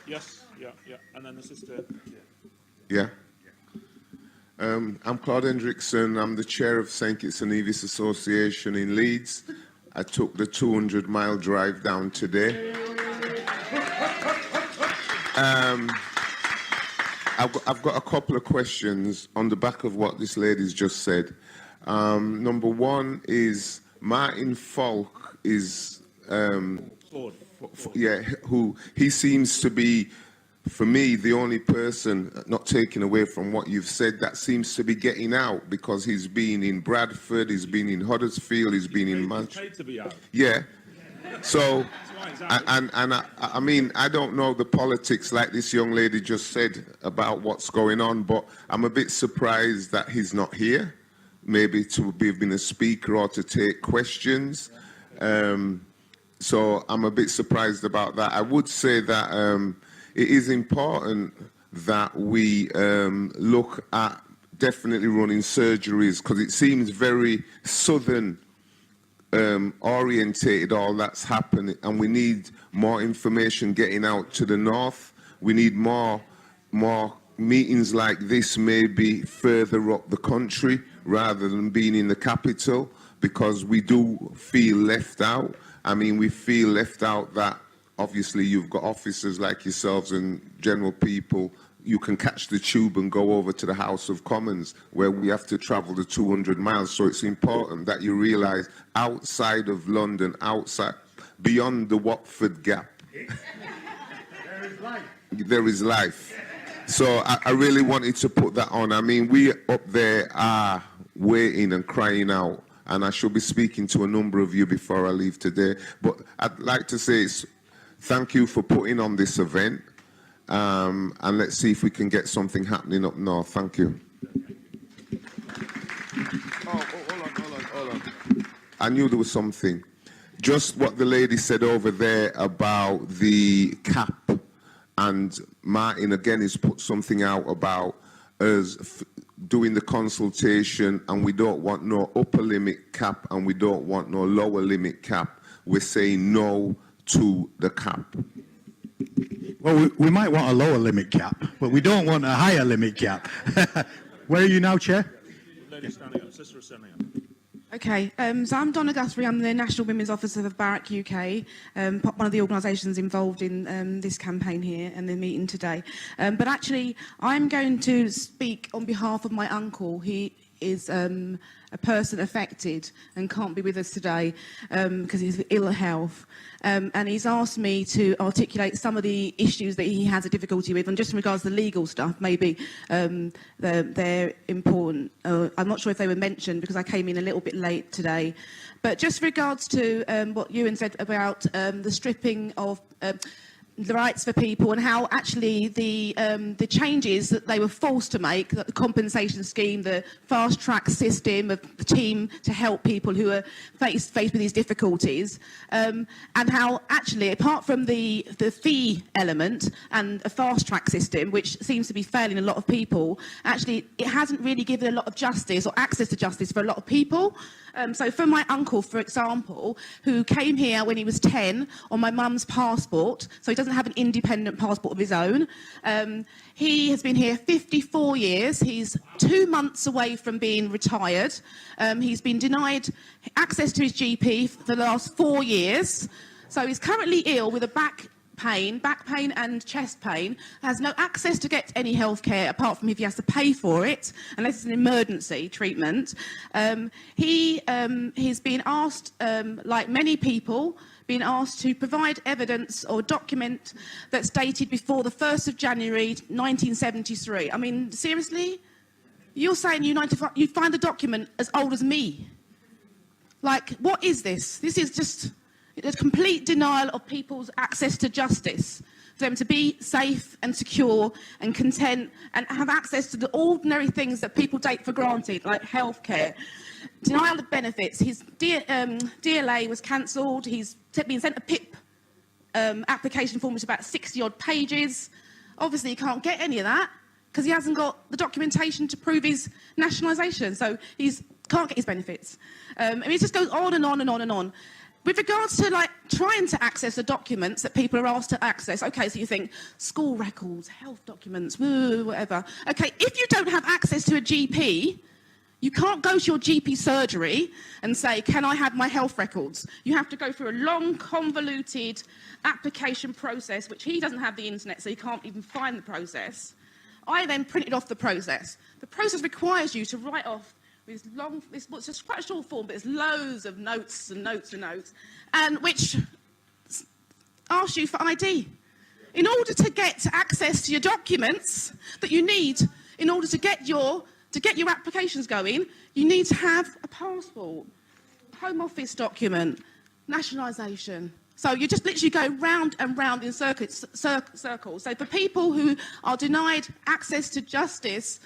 Yes, yeah. And then the sister. Yeah. I'm Claude Hendrickson. I'm the chair of St Kitts and Nevis Association in Leeds. I took the 200-mile drive down today. I've got a couple of questions on the back of what this lady's just said. Number one is Martin Falk is, who he seems to be, for me, the only person, not taken away from what you've said, that seems to be getting out, because he's been in Bradford, he's been in Huddersfield, he's been in Manchester. Yeah. So, I mean, I don't know the politics like this young lady just said about what's going on, but I'm a bit surprised that he's not here, maybe to be been a speaker or to take questions. So I'm a bit surprised about that. I would say that it is important that we look at definitely running surgeries, because it seems very southern orientated, all that's happening, and we need more information getting out to the north. We need more meetings like this, maybe further up the country rather than being in the capital, because we do feel left out. I mean, we feel left out that obviously you've got officers like yourselves and general people. You can catch the tube and go over to the House of Commons, where we have to travel the 200 miles. So it's important that you realise outside of London, outside, beyond the Watford Gap, there is life. There is life. So I really wanted to put that on. I mean, we up there are waiting and crying out, and I shall be speaking to a number of you before I leave today. But I'd like to say thank you for putting on this event. And let's see if we can get something happening up north. Thank you. Hold on. I knew there was something. Just what the lady said over there about the cap, and Martin again has put something out about us doing the consultation, and we don't want no upper limit cap and we don't want no lower limit cap. We're saying no to the cap. Well, we might want a lower limit cap, but we don't want a higher limit cap. Where are you now, Chair? Lady standing up, sister is standing up. Okay, so I'm Donna Guthrie. I'm the National Women's Officer of Barrack UK, one of the organisations involved in this campaign here and the meeting today. But actually, I'm going to speak on behalf of my uncle. He is a person affected and can't be with us today because he's ill health. And he's asked me to articulate some of the issues that he has a difficulty with, and just in regards to the legal stuff, maybe they're important. I'm not sure if they were mentioned because I came in a little bit late today. But just regards to what Euen said about the stripping of the rights for people, and how actually the changes that they were forced to make, the compensation scheme, the fast track system of the team to help people who are faced with these difficulties, and how actually, apart from the fee element and a fast track system, which seems to be failing a lot of people, actually it hasn't really given a lot of justice or access to justice for a lot of people. So for my uncle, for example, who came here when he was 10 on my mum's passport, so he doesn't have an independent passport of his own. He has been here 54 years. He's 2 months away from being retired. He's been denied access to his GP for the last 4 years. So he's currently ill with a back pain and chest pain, has no access to get any health care apart from if he has to pay for it, unless it's an emergency treatment. He's been asked, like many people, been asked to provide evidence or document that's dated before the 1st of January 1973. I mean, seriously? You're saying you find the document as old as me? Like, what is this? This is just a complete denial of people's access to justice, for them to be safe and secure and content and have access to the ordinary things that people take for granted, like healthcare. Denial of benefits. His DLA was cancelled. He's been sent a PIP application form, which is about 60-odd pages. Obviously, he can't get any of that because he hasn't got the documentation to prove his nationalisation, so he can't get his benefits. I mean, it just goes on and on and on and on. with regards to like trying to access the documents that people are asked to access, okay, so you think school records, health documents, whatever. Okay, if you don't have access to a GP, you can't go to your GP surgery and say, can I have my health records? You have to go through a long, convoluted application process, which he doesn't have the internet, so he can't even find the process. I then printed off the process. The process requires you to write off this long, it's just quite a short form, but there's loads of notes and notes and notes, and which asks you for ID. In order to get access to your documents that you need, in order to get your applications going, you need to have a passport, Home Office document, nationalisation. So you just literally go round and round in circles. So for people who are denied access to justice,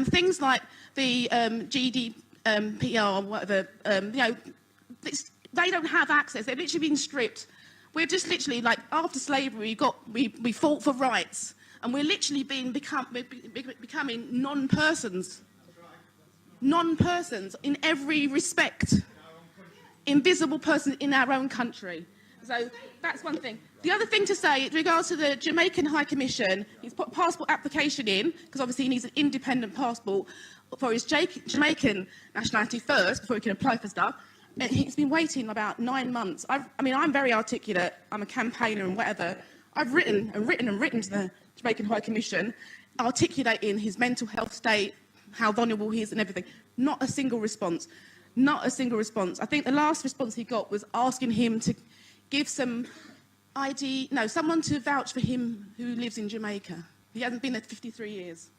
things like the GDPR, whatever, they don't have access. They've literally been stripped. We're just literally like after slavery, we fought for rights, and we're literally becoming non-persons. Non-persons in every respect. Invisible persons in our own country. So that's one thing. The other thing to say, in regards to the Jamaican High Commission, he's put passport application in, because obviously he needs an independent passport for his Jamaican nationality first, before he can apply for stuff. And he's been waiting about 9 months. I mean, I'm very articulate. I'm a campaigner and whatever. I've written to the Jamaican High Commission, articulating his mental health state, how vulnerable he is and everything. Not a single response. Not a single response. I think the last response he got was asking him to give some ID, no, someone to vouch for him who lives in Jamaica. He hasn't been there for 53 years.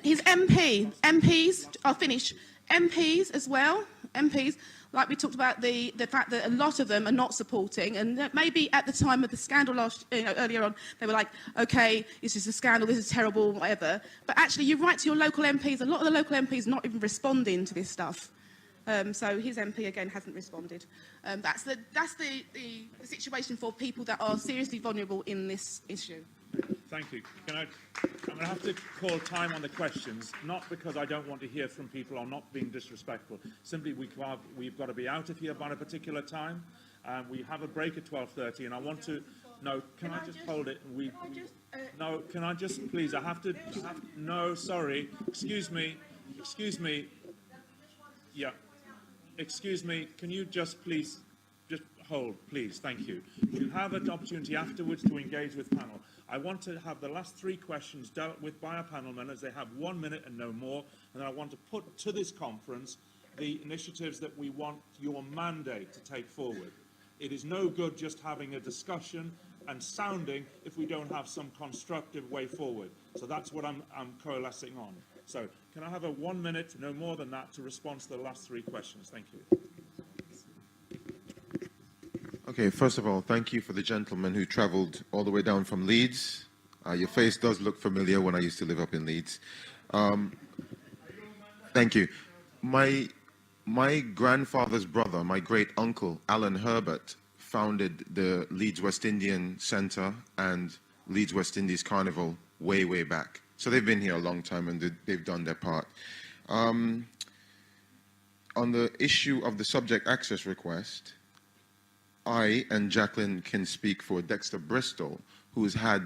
His MPs, I'll finish, MPs as well, MPs, like we talked about the fact that a lot of them are not supporting, and that maybe at the time of the scandal earlier on, they were like, okay, this is a scandal, this is terrible, whatever. But actually, you write to your local MPs, a lot of the local MPs not even responding to this stuff. So his MP, again, hasn't responded. That's the situation for people that are seriously vulnerable in this issue. Thank you. I'm going to have to call time on the questions, not because I don't want to hear from people or not being disrespectful. Simply, we've got to be out of here by a particular time. We have a break at 12:30, and I want to... No, can I just hold it? No, can I just... Please, I have to... No, sorry. Excuse me. Yeah. Excuse me. Can you just please... Just hold, please. Thank you. You have an opportunity afterwards to engage with panel. I want to have the last 3 questions dealt with by our panel members. They have 1 minute and no more. And then I want to put to this conference the initiatives that we want your mandate to take forward. It is no good just having a discussion and sounding if we don't have some constructive way forward. So that's what I'm coalescing on. So can I have a 1 minute, no more than that, to respond to the last 3 questions? Thank you. Okay, first of all, thank you for the gentleman who travelled all the way down from Leeds. Your face does look familiar when I used to live up in Leeds. Thank you. My grandfather's brother, my great uncle, Alan Herbert, founded the Leeds West Indian Centre and Leeds West Indies Carnival way, way back. So they've been here a long time and they've done their part. On the issue of the subject access request, I and Jacqueline can speak for Dexter Bristol, who has had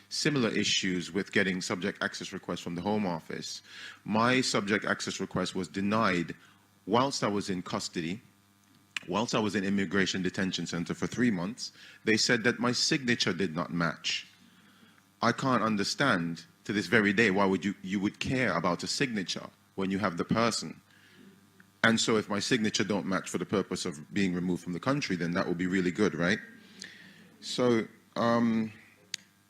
similar issues with getting subject access requests from the Home Office. My subject access request was denied whilst I was in custody, whilst I was in Immigration Detention Center for 3 months. They said that my signature did not match. I can't understand to this very day why would you would care about a signature when you have the person. And so if my signature don't match for the purpose of being removed from the country, then that would be really good, right? So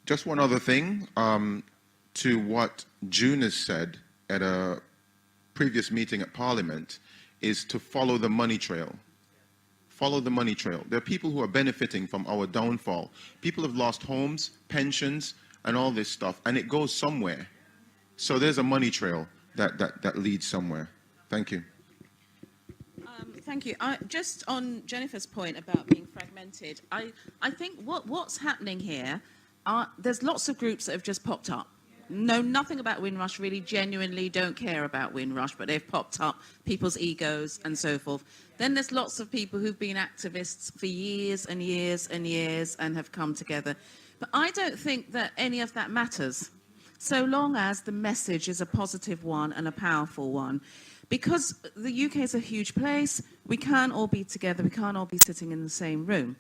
just one other thing to what June has said at a previous meeting at Parliament is to follow the money trail. Follow the money trail. There are people who are benefiting from our downfall. People have lost homes, pensions, and all this stuff, and it goes somewhere. So there's a money trail that leads somewhere. Thank you. Thank you. Just on Jennifer's point about being fragmented, I think what's happening here, there's lots of groups that have just popped up. know nothing about Windrush, really genuinely don't care about Windrush, but they've popped up, people's egos and so forth. Then there's lots of people who've been activists for years and years and years and have come together. But I don't think that any of that matters, so long as the message is a positive one and a powerful one. Because the UK is a huge place, we can't all be together, we can't all be sitting in the same room.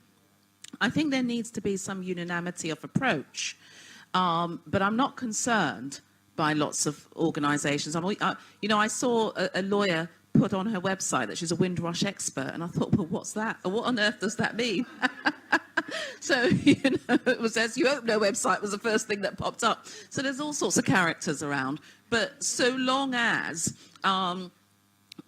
I think there needs to be some unanimity of approach, but I'm not concerned by lots of organisations. I saw a lawyer put on her website that she's a Windrush expert, and I thought, well, what's that? What on earth does that mean? So, it was as you open her website was the first thing that popped up. So there's all sorts of characters around. But so long as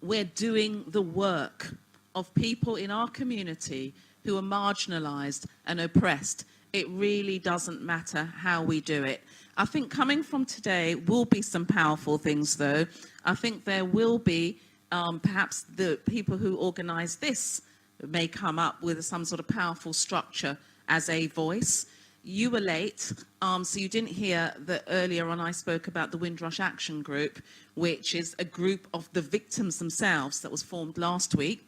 we're doing the work of people in our community who are marginalised and oppressed, it really doesn't matter how we do it. I think coming from today will be some powerful things, though. I think there will be perhaps the people who organise this may come up with some sort of powerful structure as a voice. You were late, so you didn't hear that earlier on I spoke about the Windrush Action Group, which is a group of the victims themselves that was formed last week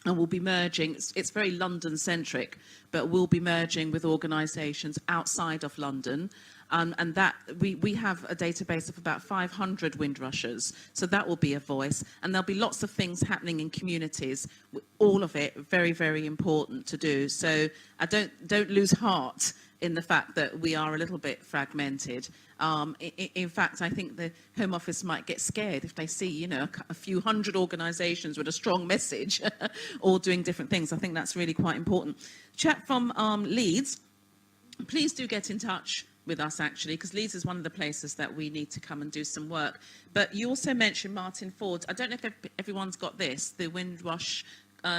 and will be merging. It's very London-centric, but will be merging with organisations outside of London. And that we have a database of about 500 Windrushers, so that will be a voice. And there'll be lots of things happening in communities, all of it very, very important to do. So I don't lose heart in the fact that we are a little bit fragmented. In fact, I think the Home Office might get scared if they see, a few hundred organisations with a strong message all doing different things. I think that's really quite important. Chat from Leeds, please do get in touch with us, actually, because Leeds is one of the places that we need to come and do some work. But you also mentioned Martin Ford. I don't know if everyone's got this, the Windrush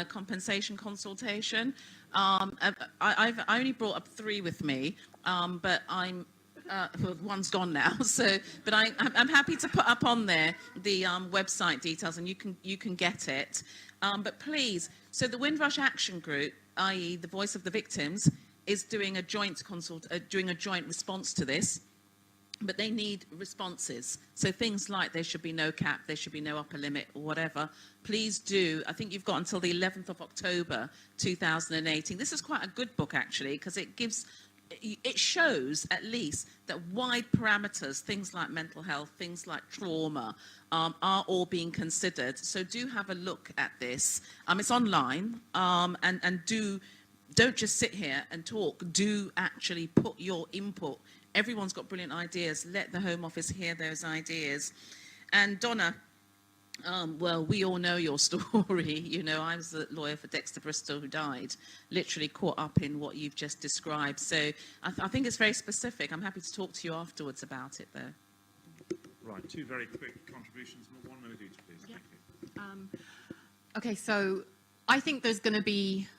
compensation consultation. I only brought up 3 with me, but I'm well, one's gone now. So, but I'm happy to put up on there the website details, and you can get it. But please, so the Windrush Action Group, i.e., the Voice of the Victims, is doing a joint response to this, but they need responses. So things like there should be no cap, there should be no upper limit, or whatever. Please do. I think you've got until the 11th of October 2018. This is quite a good book, actually, because it shows at least that wide parameters, things like mental health, things like trauma, are all being considered. So do have a look at this. It's online, and don't just sit here and talk. Do actually put your input. Everyone's got brilliant ideas. Let the Home Office hear those ideas. And Donna, well, we all know your story. I was a lawyer for Dexter Bristol who died, literally caught up in what you've just described. So I think it's very specific. I'm happy to talk to you afterwards about it, though. Right, 2 very quick contributions. 1 minute each, please. Yeah. Thank you. Okay, so I think there's going to be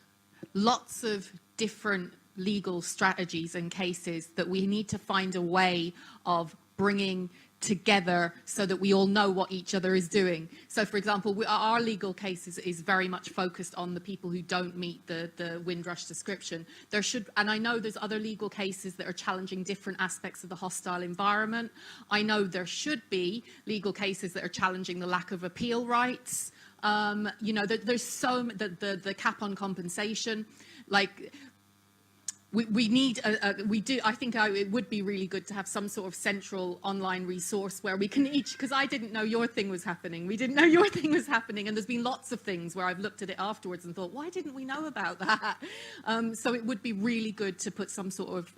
lots of different legal strategies and cases that we need to find a way of bringing together so that we all know what each other is doing. So, for example, our legal case is very much focused on the people who don't meet the Windrush description. And I know there's other legal cases that are challenging different aspects of the hostile environment. I know there should be legal cases that are challenging the lack of appeal rights. There's the cap on compensation, like we need I think it would be really good to have some sort of central online resource where we can each, because I didn't know your thing was happening. We didn't know your thing was happening, and there's been lots of things where I've looked at it afterwards and thought, why didn't we know about that? So it would be really good to put some sort of